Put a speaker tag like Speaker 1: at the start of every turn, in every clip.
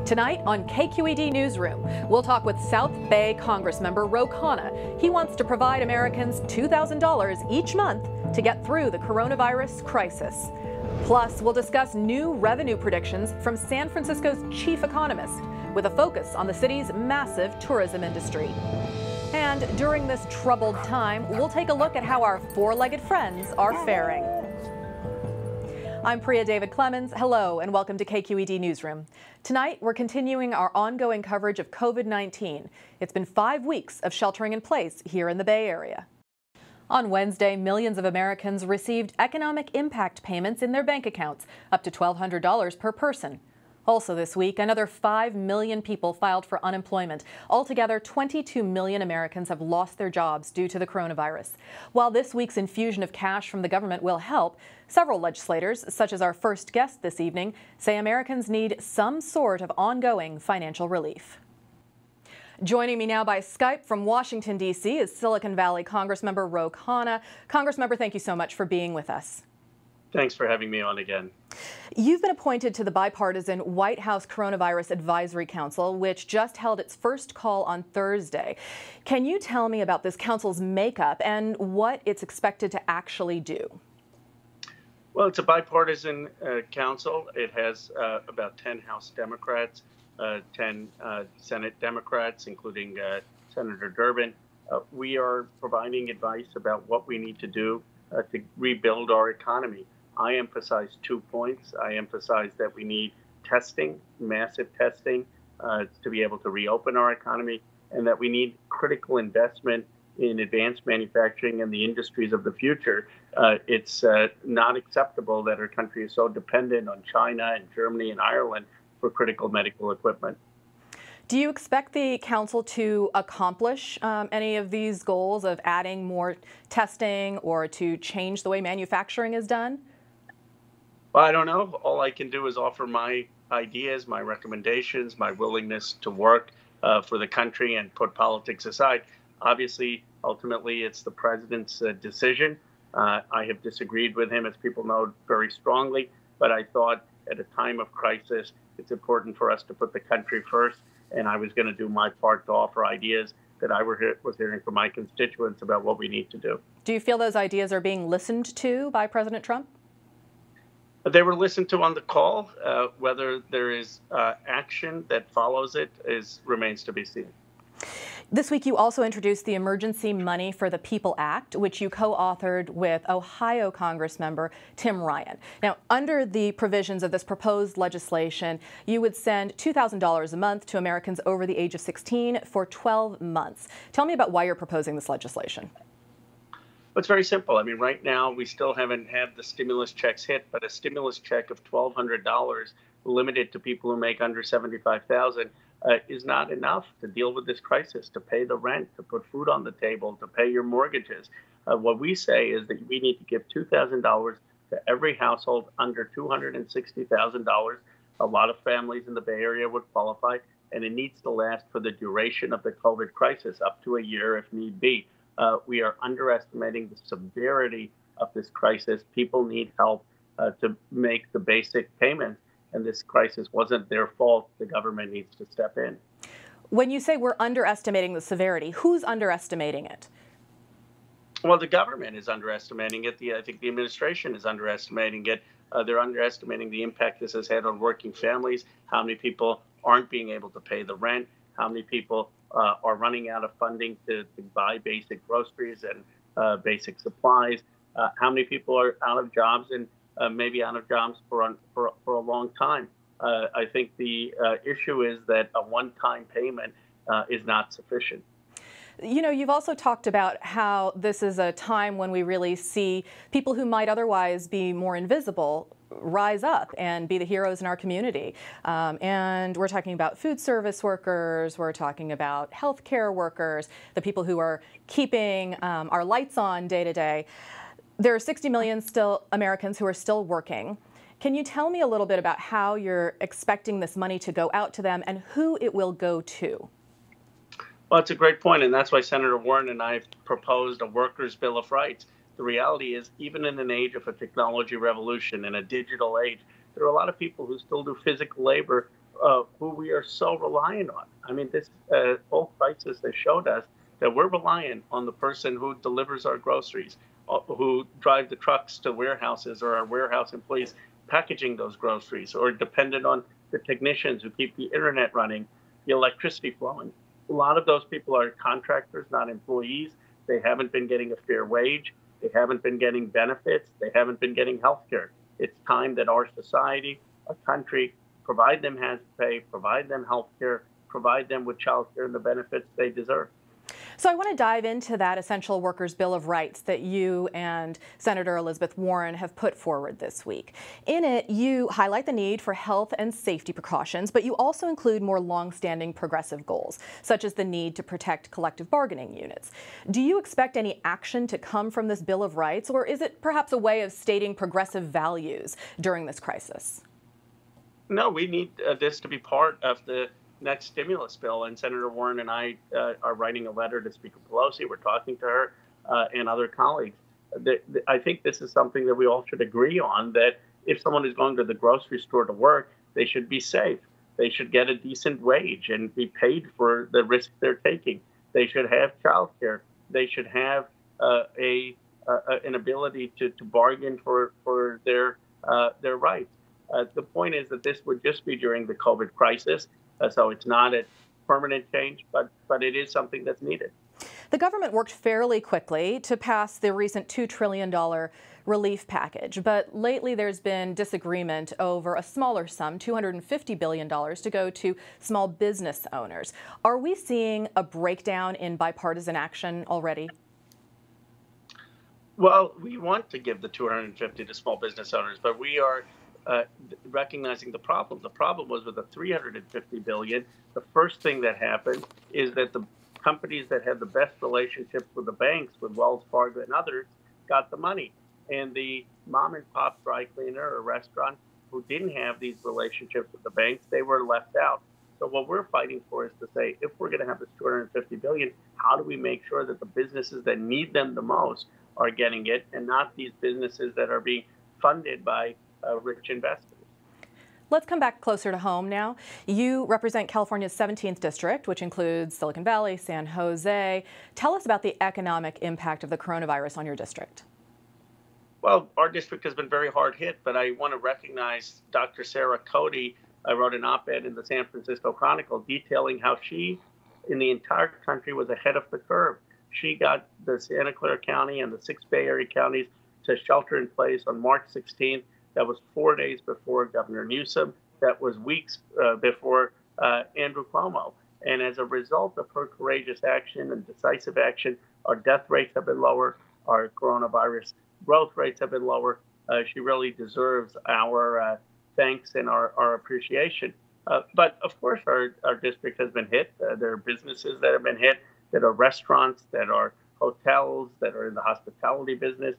Speaker 1: Tonight on KQED Newsroom, we'll talk with South Bay Congressmember Khanna. He wants to provide Americans $2,000 each month to get through the coronavirus crisis. Plus, we'll discuss new revenue predictions from San Francisco's chief economist, with a focus on the city's massive tourism industry. And during this troubled time, we'll take a look at how our four-legged friends are faring. I'm Priya David Clemens. Hello and welcome to KQED Newsroom. Tonight, we're continuing our ongoing coverage of COVID-19. It's been 5 weeks of sheltering in place here in the Bay Area. On Wednesday, millions of Americans received economic impact payments in their bank accounts, up to $1,200 per person. Also this week, another 5 million people filed for unemployment. Altogether, 22 million Americans have lost their jobs due to the coronavirus. While this week's infusion of cash from the government will help, several legislators, such as our first guest this evening, say Americans need some sort of ongoing financial relief. Joining me now by Skype from Washington, D.C. is Silicon Valley Congressmember Khanna. Congressmember, thank you so much for being with us.
Speaker 2: Thanks for having me on again.
Speaker 1: You've been appointed to the bipartisan White House Coronavirus Advisory Council, which just held its first call on Thursday. Can you tell me about this council's makeup and what it's expected to actually do?
Speaker 2: Well, it's a bipartisan council. It has about 10 House Democrats, 10 Senate Democrats, including Senator Durbin. We are providing advice about what we need to do to rebuild our economy. I emphasize 2 points. I emphasize that we need testing, massive testing, to be able to reopen our economy, and that we need critical investment in advanced manufacturing and the industries of the future. It's not acceptable that our country is so dependent on China and Germany and Ireland for critical medical equipment.
Speaker 1: Do you expect the council to accomplish any of these goals of adding more testing or to change the way manufacturing is done?
Speaker 2: Well, I don't know. All I can do is offer my ideas, my recommendations, my willingness to work for the country and put politics aside. Obviously, ultimately, it's the president's decision. I have disagreed with him, as people know, very strongly. But I thought at a time of crisis, it's important for us to put the country first. And I was going to do my part to offer ideas that I was hearing from my constituents about what we need to do.
Speaker 1: Do you feel those ideas are being listened to by President Trump?
Speaker 2: They were listened to on the call. Whether there is action that follows it remains to be seen.
Speaker 1: This week, you also introduced the Emergency Money for the People Act, which you co-authored with Ohio Congressmember Tim Ryan. Now, under the provisions of this proposed legislation, you would send $2,000 a month to Americans over the age of 16 for 12 months. Tell me about why you're proposing this legislation.
Speaker 2: Well, it's very simple. I mean, right now, we still haven't had the stimulus checks hit, but a stimulus check of $1,200 limited to people who make under $75,000 is not enough to deal with this crisis, to pay the rent, to put food on the table, to pay your mortgages. What we say is that we need to give $2,000 to every household under $260,000. A lot of families in the Bay Area would qualify, and it needs to last for the duration of the COVID crisis, up to a year if need be. We are underestimating the severity of this crisis. People need help to make the basic payments. And this crisis wasn't their fault. The government needs to step in.
Speaker 1: When you say we're underestimating the severity, who's underestimating it?
Speaker 2: Well, the government is underestimating it. I think the administration is underestimating it. They're underestimating the impact this has had on working families, how many people aren't being able to pay the rent, how many people are running out of funding to buy basic groceries and basic supplies, how many people are out of jobs and maybe out of jobs for a long time. I think the issue is that a one-time payment is not sufficient.
Speaker 1: You know, you've also talked about how this is a time when we really see people who might otherwise be more invisible rise up and be the heroes in our community. And we're talking about food service workers, we're talking about healthcare workers, the people who are keeping our lights on day to day. There are 60 million Americans who are still working. Can you tell me a little bit about how you're expecting this money to go out to them and who it will go to?
Speaker 2: Well, it's a great point, and that's why Senator Warren and I have proposed a workers' bill of rights. The reality is, even in an age of a technology revolution, in a digital age, there are a lot of people who still do physical labor who we are so reliant on. I mean, this whole crisis has showed us that we're reliant on the person who delivers our groceries, who drive the trucks to warehouses, or our warehouse employees packaging those groceries, or dependent on the technicians who keep the internet running, the electricity flowing. A lot of those people are contractors, not employees. They haven't been getting a fair wage. They haven't been getting benefits. They haven't been getting health care. It's time that our society, our country, provide them hazard pay, provide them health care, provide them with child care and the benefits they deserve.
Speaker 1: So I want to dive into that Essential Workers Bill of Rights that you and Senator Elizabeth Warren have put forward this week. In it, you highlight the need for health and safety precautions, but you also include more long-standing progressive goals, such as the need to protect collective bargaining units. Do you expect any action to come from this Bill of Rights, or is it perhaps a way of stating progressive values during this crisis?
Speaker 2: No, we need this to be part of the next stimulus bill, and Senator Warren and I are writing a letter to Speaker Pelosi. We're talking to her and other colleagues. I think this is something that we all should agree on, that if someone is going to the grocery store to work, they should be safe. They should get a decent wage and be paid for the risk they're taking. They should have child care. They should have an ability to bargain for their rights. The point is that this would just be during the COVID crisis. So it's not a permanent change, but it is something that's needed.
Speaker 1: The government worked fairly quickly to pass the recent $2 trillion relief package, but lately there's been disagreement over a smaller sum, $250 billion, to go to small business owners. Are we seeing a breakdown in bipartisan action already?
Speaker 2: Well, we want to give the $250 to small business owners, but we are recognizing the problem. The problem was with the $350 billion. The first thing that happened is that the companies that had the best relationships with the banks, with Wells Fargo and others, got the money. And the mom and pop dry cleaner or restaurant who didn't have these relationships with the banks, they were left out. So what we're fighting for is to say, if we're going to have this $250 billion, how do we make sure that the businesses that need them the most are getting it, and not these businesses that are being funded by rich investors?
Speaker 1: Let's come back closer to home now. You represent California's 17th district, which includes Silicon Valley, San Jose. Tell us about the economic impact of the coronavirus on your district.
Speaker 2: Well, our district has been very hard hit, but I want to recognize Dr. Sarah Cody. I wrote an op-ed in the San Francisco Chronicle detailing how she, in the entire country, was ahead of the curve. She got the Santa Clara County and the 6 Bay Area counties to shelter in place on March 16th. That was 4 days before Governor Newsom. That was weeks before Andrew Cuomo. And as a result of her courageous action and decisive action, our death rates have been lower. Our coronavirus growth rates have been lower. She really deserves our thanks and our appreciation. But of course, our district has been hit. There are businesses that have been hit, that are restaurants, that are hotels, that are in the hospitality business.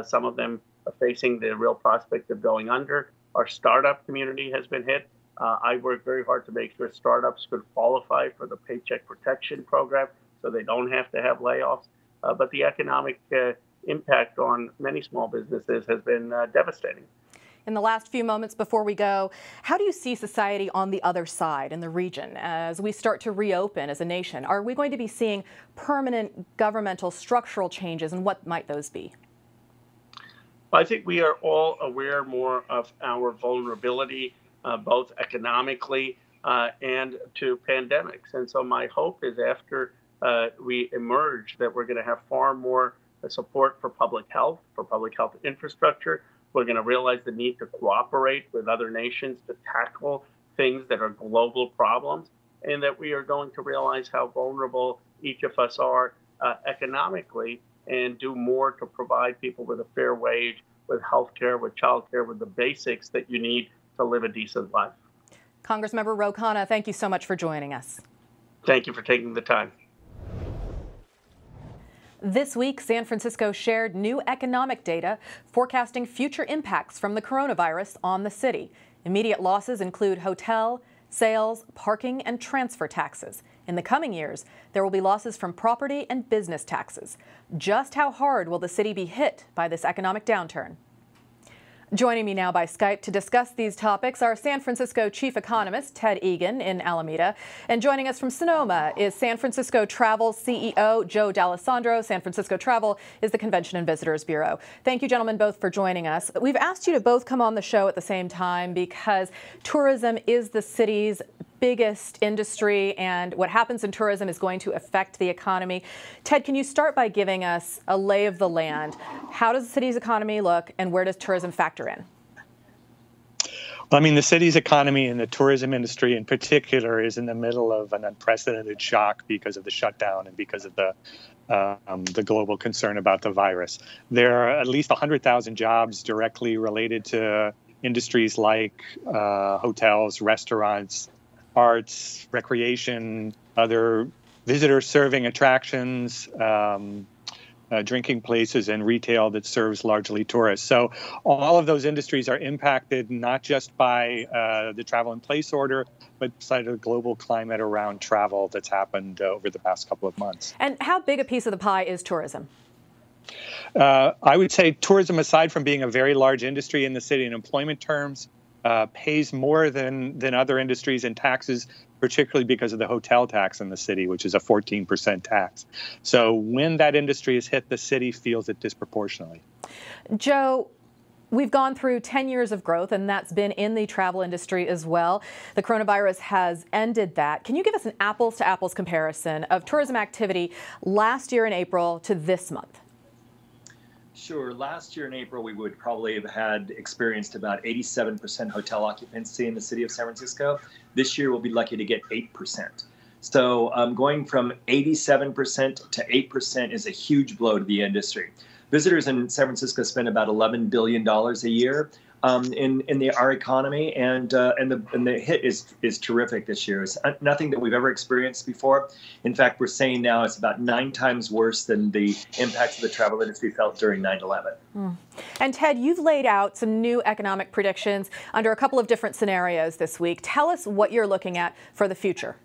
Speaker 2: Some of them are facing the real prospect of going under. Our startup community has been hit. I work very hard to make sure startups could qualify for the Paycheck Protection Program so they don't have to have layoffs. But the economic impact on many small businesses has been devastating.
Speaker 1: In the last few moments before we go, how do you see society on the other side in the region as we start to reopen as a nation? Are we going to be seeing permanent governmental structural changes, and what might those be?
Speaker 2: I think we are all aware more of our vulnerability, both economically and to pandemics. And so my hope is after we emerge that we're going to have far more support for public health infrastructure. We're going to realize the need to cooperate with other nations to tackle things that are global problems, and that we are going to realize how vulnerable each of us are economically, and do more to provide people with a fair wage, with health care, with child care, with the basics that you need to live a decent life.
Speaker 1: Congressmember Ro Khanna, thank you so much for joining us.
Speaker 2: Thank you for taking the time.
Speaker 1: This week, San Francisco shared new economic data forecasting future impacts from the coronavirus on the city. Immediate losses include hotel, sales, parking, and transfer taxes. In the coming years, there will be losses from property and business taxes. Just how hard will the city be hit by this economic downturn? Joining me now by Skype to discuss these topics are San Francisco Chief Economist Ted Egan in Alameda. And joining us from Sonoma is San Francisco Travel CEO Joe D'Alessandro. San Francisco Travel is the Convention and Visitors Bureau. Thank you, gentlemen, both for joining us. We've asked you to both come on the show at the same time because tourism is the city's biggest industry, and what happens in tourism is going to affect the economy. Ted, can you start by giving us a lay of the land? How does the city's economy look, and where does tourism factor in?
Speaker 3: Well, I mean, the city's economy and the tourism industry in particular is in the middle of an unprecedented shock because of the shutdown and because of the global concern about the virus. There are at least 100,000 jobs directly related to industries like hotels, restaurants, arts, recreation, other visitor-serving attractions, drinking places, and retail that serves largely tourists. So all of those industries are impacted not just by the travel in place order, but by the global climate around travel that's happened over the past couple of months.
Speaker 1: And how big a piece of the pie is tourism?
Speaker 3: I would say tourism, aside from being a very large industry in the city in employment terms, pays more than other industries in taxes, particularly because of the hotel tax in the city, which is a 14% tax. So when that industry is hit, the city feels it disproportionately.
Speaker 1: Joe, we've gone through 10 years of growth, and that's been in the travel industry as well. The coronavirus has ended that. Can you give us an apples-to-apples comparison of tourism activity last year in April to this month?
Speaker 4: Sure. Last year in April, we would probably have had experienced about 87% hotel occupancy in the city of San Francisco. This year, we'll be lucky to get 8%. So going from 87% to 8% is a huge blow to the industry. Visitors in San Francisco spend about $11 billion a year in our economy, and the hit is terrific this year. It's nothing that we've ever experienced before. In fact, we're saying now it's about 9 times worse than the impacts of the travel industry felt during 9/11.
Speaker 1: And Ted, you've laid out some new economic predictions under a couple of different scenarios this week. Tell us what you're looking at for the future.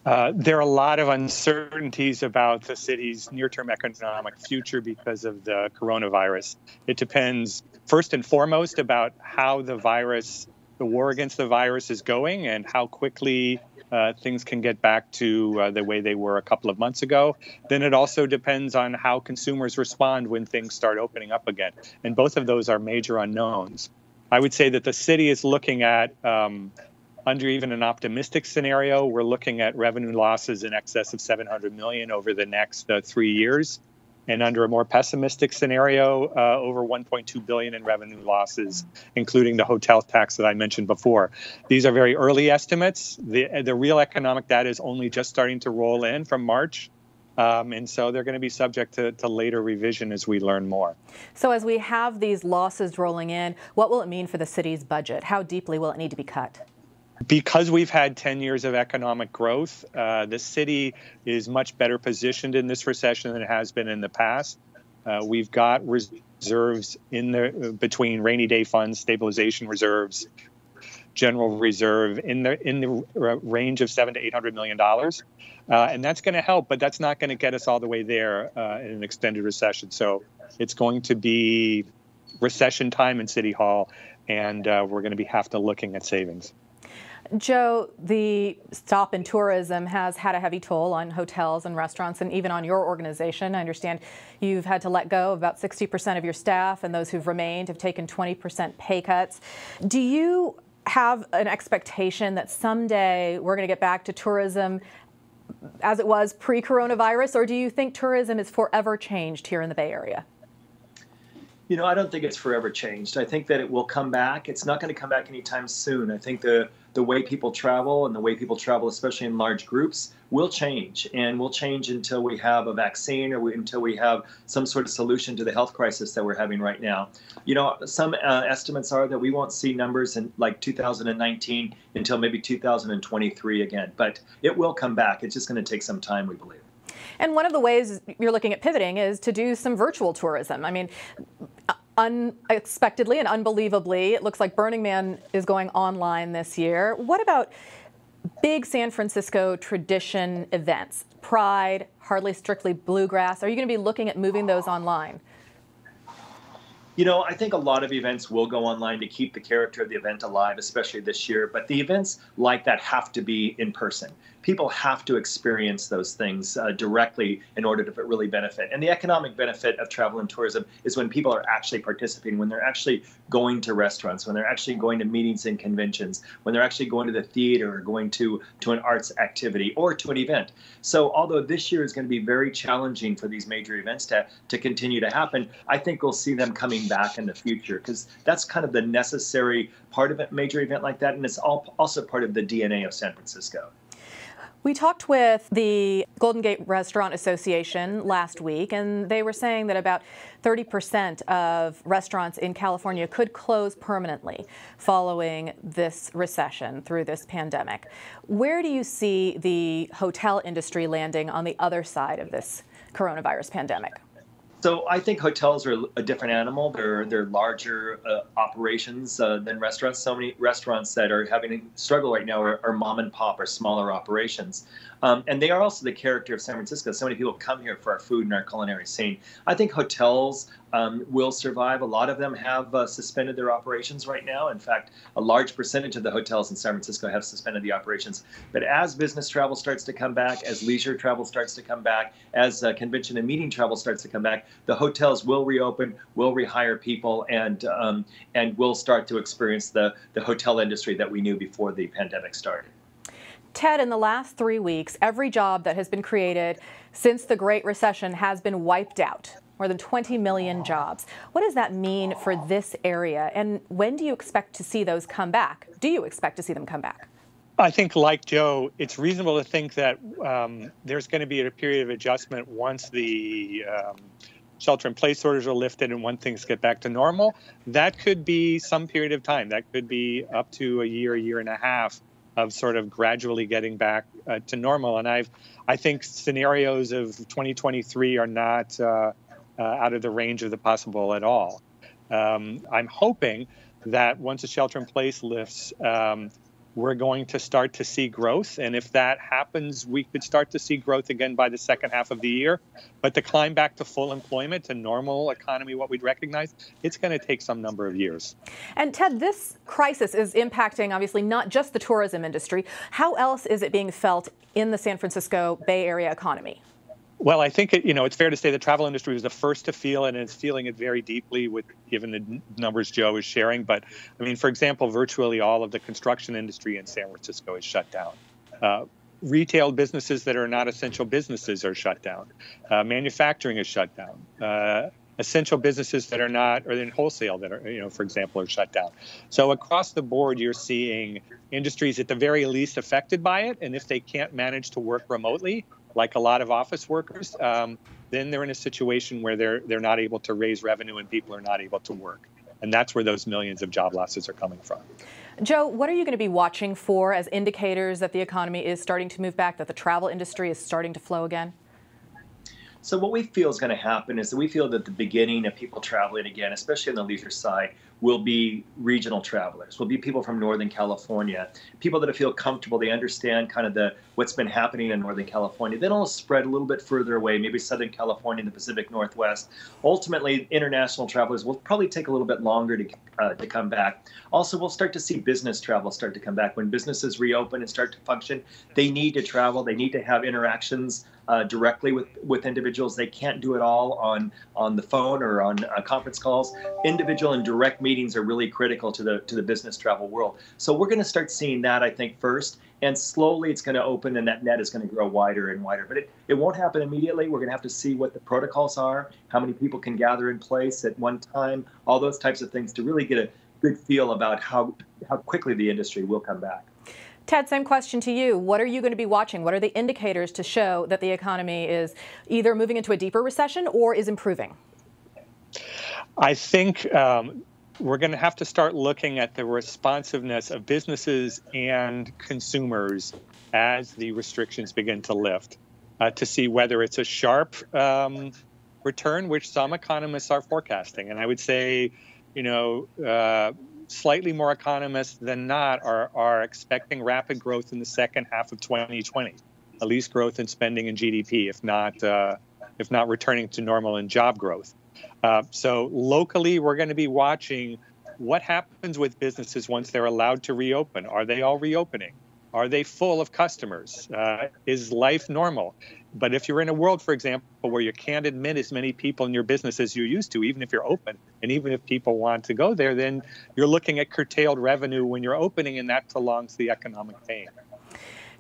Speaker 3: There are a lot of uncertainties about the city's near-term economic future because of the coronavirus. It depends, first and foremost, about how the war against the virus is going and how quickly things can get back to the way they were a couple of months ago. Then it also depends on how consumers respond when things start opening up again. And both of those are major unknowns. I would say that the city is looking at under even an optimistic scenario, we're looking at revenue losses in excess of $700 million over the next 3 years. And under a more pessimistic scenario, over $1.2 billion in revenue losses, including the hotel tax that I mentioned before. These are very early estimates. The real economic data is only just starting to roll in from March. And so they're going to be subject to later revision as we learn more.
Speaker 1: So as we have these losses rolling in, what will it mean for the city's budget? How deeply will it need to be cut?
Speaker 3: Because we've had 10 years of economic growth, the city is much better positioned in this recession than it has been in the past. We've got reserves between rainy day funds, stabilization reserves, general reserve in the range of $700 to $800 million. And that's going to help, but that's not going to get us all the way there in an extended recession. So it's going to be recession time in City Hall, and we're going to have to looking at savings.
Speaker 1: Joe, the stop in tourism has had a heavy toll on hotels and restaurants and even on your organization. I understand you've had to let go of about 60% of your staff, and those who've remained have taken 20% pay cuts. Do you have an expectation that someday we're going to get back to tourism as it was pre-coronavirus, or do you think tourism is forever changed here in the Bay Area?
Speaker 4: You know, I don't think it's forever changed. I think that it will come back. It's not going to come back anytime soon. I think the way people travel and the way people travel, especially in large groups, will change, and will change until we have a vaccine or until we have some sort of solution to the health crisis that we're having right now. You know, some estimates are that we won't see numbers in like 2019 until maybe 2023 again, but it will come back. It's just going to take some time, we believe.
Speaker 1: And one of the ways you're looking at pivoting is to do some virtual tourism. I mean, unexpectedly and unbelievably, it looks like Burning Man is going online this year. What about big San Francisco tradition events? Pride, Hardly Strictly Bluegrass. Are you going to be looking at moving those online?
Speaker 4: I think a lot of events will go online to keep the character of the event alive, especially this year. But the events like that have to be in person. People have to experience those things directly in order to really benefit. And the economic benefit of travel and tourism is when people are actually participating, when they're actually going to restaurants, when they're actually going to meetings and conventions, when they're actually going to the theater or going to an arts activity or to an event. So although this year is going to be very challenging for these major events to continue to happen, I think we'll see them coming back in the future, because that's kind of the necessary part of a major event like that. And it's also part of the DNA of San Francisco.
Speaker 1: We talked with the Golden Gate Restaurant Association last week, and they were saying that about 30% of restaurants in California could close permanently following this recession through this pandemic. Where do you see the hotel industry landing on the other side of this coronavirus pandemic?
Speaker 4: So I think hotels are a different animal. They're larger operations than restaurants. So many restaurants that are having a struggle right now are mom and pop or smaller operations. And they are also the character of San Francisco. So many people come here for our food and our culinary scene. I think hotels will survive. A lot of them have suspended their operations right now. In fact, a large percentage of the hotels in San Francisco have suspended the operations. But as business travel starts to come back, as leisure travel starts to come back, as convention and meeting travel starts to come back, the hotels will reopen, will rehire people, and will start to experience the hotel industry that we knew before the pandemic started.
Speaker 1: Ted, in the last 3 weeks, every job that has been created since the Great Recession has been wiped out. More than 20 million jobs. What does that mean for this area? And when do you expect to see those come back? Do you expect to see them come back?
Speaker 3: I think, like Joe, it's reasonable to think that there's going to be a period of adjustment once the shelter-in-place orders are lifted and when things get back to normal. That could be some period of time. That could be up to a year and a half of sort of gradually getting back to normal. And I think scenarios of 2023 are not out of the range of the possible at all. I'm hoping that once the shelter-in-place lifts, we're going to start to see growth. And if that happens, we could start to see growth again by the second half of the year. But to climb back to full employment, to normal economy, what we'd recognize, it's going to take some number of years.
Speaker 1: And Ted, this crisis is impacting, obviously, not just the tourism industry. How else is it being felt in the San Francisco Bay Area economy?
Speaker 3: Well, I think it's fair to say the travel industry was the first to feel it, and it's feeling it very deeply given the numbers Joe is sharing. But I mean, for example, virtually all of the construction industry in San Francisco is shut down. Retail businesses that are not essential businesses are shut down. Manufacturing is shut down. Essential businesses that are not, or in wholesale that are, for example, are shut down. So across the board, you're seeing industries at the very least affected by it. And if they can't manage to work remotely, like a lot of office workers, then they're in a situation where they're not able to raise revenue and people are not able to work. And that's where those millions of job losses are coming from.
Speaker 1: Joe, what are you going to be watching for as indicators that the economy is starting to move back, that the travel industry is starting to flow again?
Speaker 4: So what we feel is going to happen is that we feel that the beginning of people traveling again, especially on the leisure side, will be regional travelers, will be people from Northern California, people that feel comfortable, they understand kind of what's been happening in Northern California. Then it'll spread a little bit further away, maybe Southern California and the Pacific Northwest. Ultimately, international travelers will probably take a little bit longer to come back. Also, we'll start to see business travel start to come back. When businesses reopen and start to function, they need to travel, they need to have interactions directly with individuals. They can't do it all on the phone or on conference calls. Individual and direct meetings are really critical to the business travel world. So we're going to start seeing that, I think, first, and slowly it's going to open and that net is going to grow wider and wider. But it won't happen immediately. We're going to have to see what the protocols are, how many people can gather in place at one time, all those types of things to really get a good feel about how quickly the industry will come back.
Speaker 1: Ted, same question to you. What are you going to be watching? What are the indicators to show that the economy is either moving into a deeper recession or is improving?
Speaker 3: I think we're going to have to start looking at the responsiveness of businesses and consumers as the restrictions begin to lift to see whether it's a sharp return, which some economists are forecasting. And I would say, slightly more economists than not are expecting rapid growth in the second half of 2020, at least growth in spending and GDP, if not returning to normal in job growth. So locally, we're going to be watching what happens with businesses once they're allowed to reopen. Are they all reopening? Are they full of customers? Is life normal? But if you're in a world, for example, where you can't admit as many people in your business as you used to, even if you're open, and even if people want to go there, then you're looking at curtailed revenue when you're opening, and that prolongs the economic pain.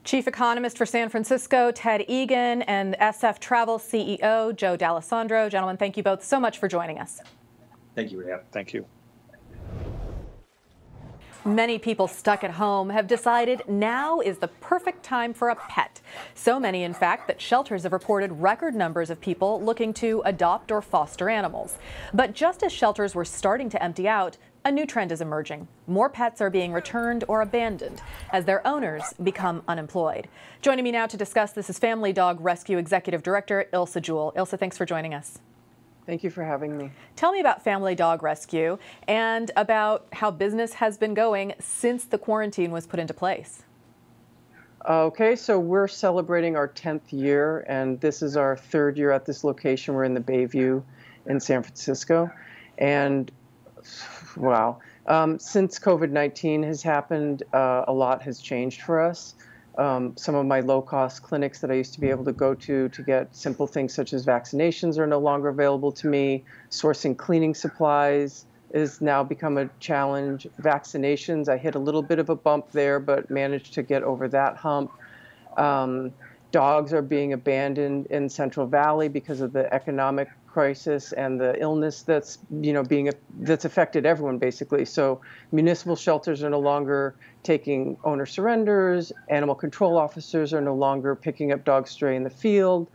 Speaker 1: Chief Economist for San Francisco, Ted Egan, and SF Travel CEO, Joe D'Alessandro. Gentlemen, thank you both so much for joining us.
Speaker 4: Thank you, Rhea.
Speaker 3: Thank you.
Speaker 1: Many people stuck at home have decided now is the perfect time for a pet. So many, in fact, that shelters have reported record numbers of people looking to adopt or foster animals. But just as shelters were starting to empty out, a new trend is emerging. More pets are being returned or abandoned as their owners become unemployed. Joining me now to discuss this is Family Dog Rescue Executive Director Ilse Jewell. Ilse, thanks for joining us.
Speaker 5: Thank you for having me.
Speaker 1: Tell me about Family Dog Rescue and about how business has been going since the quarantine was put into place.
Speaker 5: Okay, so we're celebrating our 10th year, and this is our 3rd year at this location. We're in the Bayview in San Francisco. And wow, since COVID-19 has happened, a lot has changed for us. Some of my low-cost clinics that I used to be able to go to get simple things such as vaccinations are no longer available to me. Sourcing cleaning supplies has now become a challenge. Vaccinations, I hit a little bit of a bump there, but managed to get over that hump. Dogs are being abandoned in Central Valley because of the economic crisis and the illness that's that's affected everyone basically. So municipal shelters are no longer taking owner surrenders. Animal control officers are no longer picking up dogs stray in the field,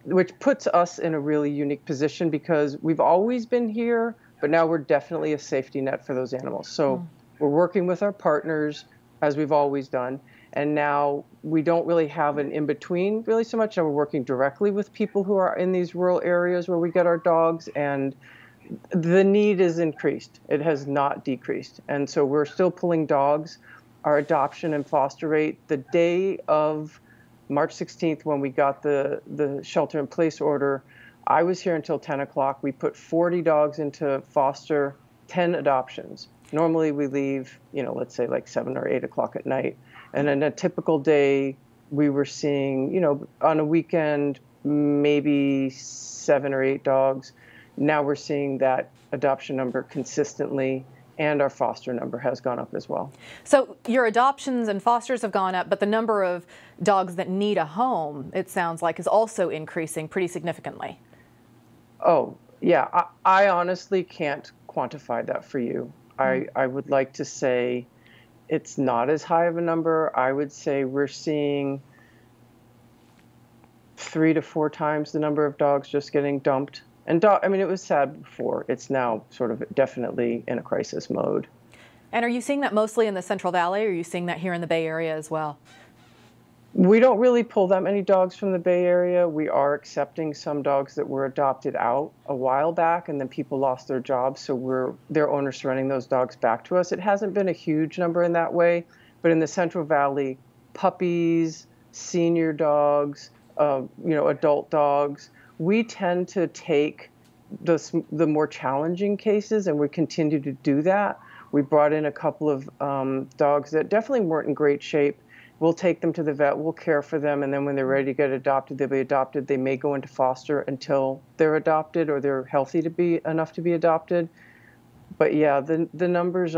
Speaker 5: which puts us in a really unique position because we've always been here, but now we're definitely a safety net for those animals. So we're working with our partners as we've always done. And now we don't really have an in-between really so much. Now we're working directly with people who are in these rural areas where we get our dogs, and the need is increased. It has not decreased. And so we're still pulling dogs. Our adoption and foster rate, the day of March 16th when we got the shelter-in-place order, I was here until 10 o'clock. We put 40 dogs into foster, 10 adoptions. Normally we leave, let's say like 7 or 8 o'clock at night. And in a typical day, we were seeing, on a weekend, maybe 7 or 8 dogs. Now we're seeing that adoption number consistently, and our foster number has gone up as well.
Speaker 1: So your adoptions and fosters have gone up, but the number of dogs that need a home, it sounds like, is also increasing pretty significantly.
Speaker 5: Oh, yeah. I honestly can't quantify that for you. I would like to say it's not as high of a number. I would say we're seeing 3 to 4 times the number of dogs just getting dumped. And it was sad before. It's now sort of definitely in a crisis mode.
Speaker 1: And are you seeing that mostly in the Central Valley, or are you seeing that here in the Bay Area as well?
Speaker 5: We don't really pull that many dogs from the Bay Area. We are accepting some dogs that were adopted out a while back, and then people lost their jobs, so their owners surrendering those dogs back to us. It hasn't been a huge number in that way, but in the Central Valley, puppies, senior dogs, adult dogs, we tend to take the more challenging cases, and we continue to do that. We brought in a couple of dogs that definitely weren't in great shape. We'll take them to the vet, we'll care for them, and then when they're ready to get adopted, they'll be adopted. They may go into foster until they're adopted or they're healthy enough to be adopted. But yeah, the numbers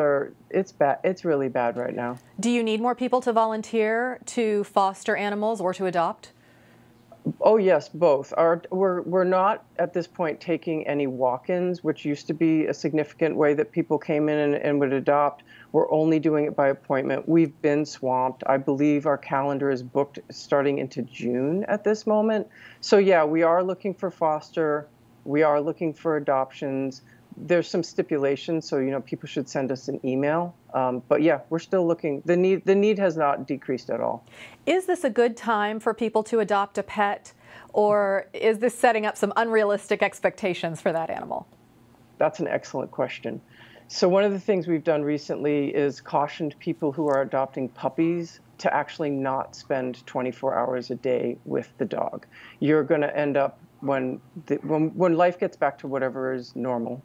Speaker 5: it's bad. It's really bad right now.
Speaker 1: Do you need more people to volunteer to foster animals or to adopt?
Speaker 5: Oh yes, both. We're not at this point taking any walk-ins, which used to be a significant way that people came in and would adopt. We're only doing it by appointment. We've been swamped. I believe our calendar is booked starting into June at this moment. So yeah, we are looking for foster. We are looking for adoptions. There's some stipulations, so people should send us an email. But yeah, we're still looking. The need has not decreased at all.
Speaker 1: Is this a good time for people to adopt a pet, or is this setting up some unrealistic expectations for that animal?
Speaker 5: That's an excellent question. So one of the things we've done recently is cautioned people who are adopting puppies to actually not spend 24 hours a day with the dog. You're going to end up when life gets back to whatever is normal,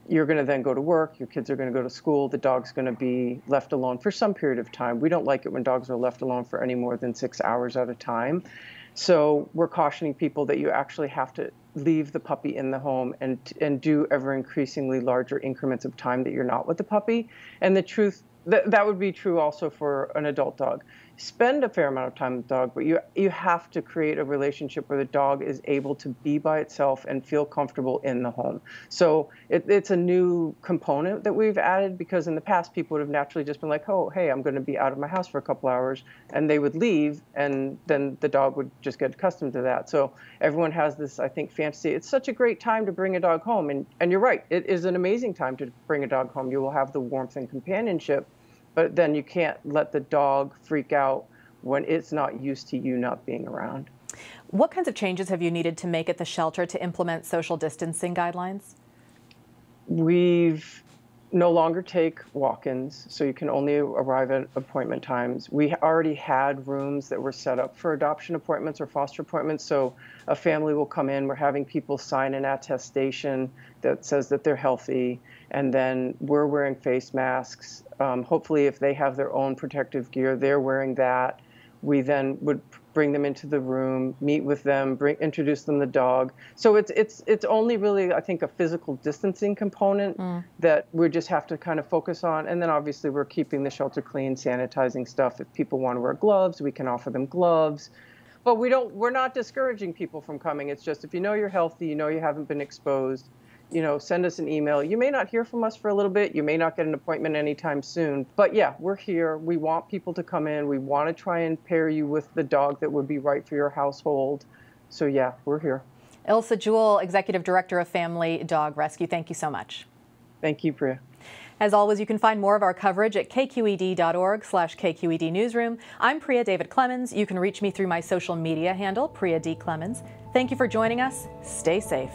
Speaker 5: you're going to then go to work, your kids are going to go to school, the dog's going to be left alone for some period of time. We don't like it when dogs are left alone for any more than 6 hours at a time. So we're cautioning people that you actually have to leave the puppy in the home and do ever increasingly larger increments of time that you're not with the puppy. And the truth, that would be true also for an adult dog. Spend a fair amount of time with the dog, but you have to create a relationship where the dog is able to be by itself and feel comfortable in the home. So it's a new component that we've added, because in the past people would have naturally just been like, oh, hey, I'm going to be out of my house for a couple hours, and they would leave, and then the dog would just get accustomed to that. So everyone has this, I think, fantasy. It's such a great time to bring a dog home, and you're right, it is an amazing time to bring a dog home. You will have the warmth and companionship, but then you can't let the dog freak out when it's not used to you not being around.
Speaker 1: What kinds of changes have you needed to make at the shelter to implement social distancing guidelines?
Speaker 5: We've no longer take walk-ins, so you can only arrive at appointment times. We already had rooms that were set up for adoption appointments or foster appointments, so a family will come in, we're having people sign an attestation that says that they're healthy, and then we're wearing face masks. Hopefully, if they have their own protective gear, they're wearing that. We then would bring them into the room, meet with them, introduce them to the dog. So it's only really, I think, a physical distancing component that we just have to kind of focus on. And then obviously we're keeping the shelter clean, sanitizing stuff. If people want to wear gloves, we can offer them gloves. But we're not discouraging people from coming. It's just, if you know you're healthy, you know you haven't been exposed, send us an email. You may not hear from us for a little bit. You may not get an appointment anytime soon. But yeah, we're here. We want people to come in. We want to try and pair you with the dog that would be right for your household. So yeah, we're here.
Speaker 1: Ilsa Jewell, Executive Director of Family Dog Rescue, thank you so much.
Speaker 5: Thank you, Priya.
Speaker 1: As always, you can find more of our coverage at kqed.org/kqed-newsroom. I'm Priya David Clemens. You can reach me through my social media handle, Priya D. Clemens. Thank you for joining us. Stay safe.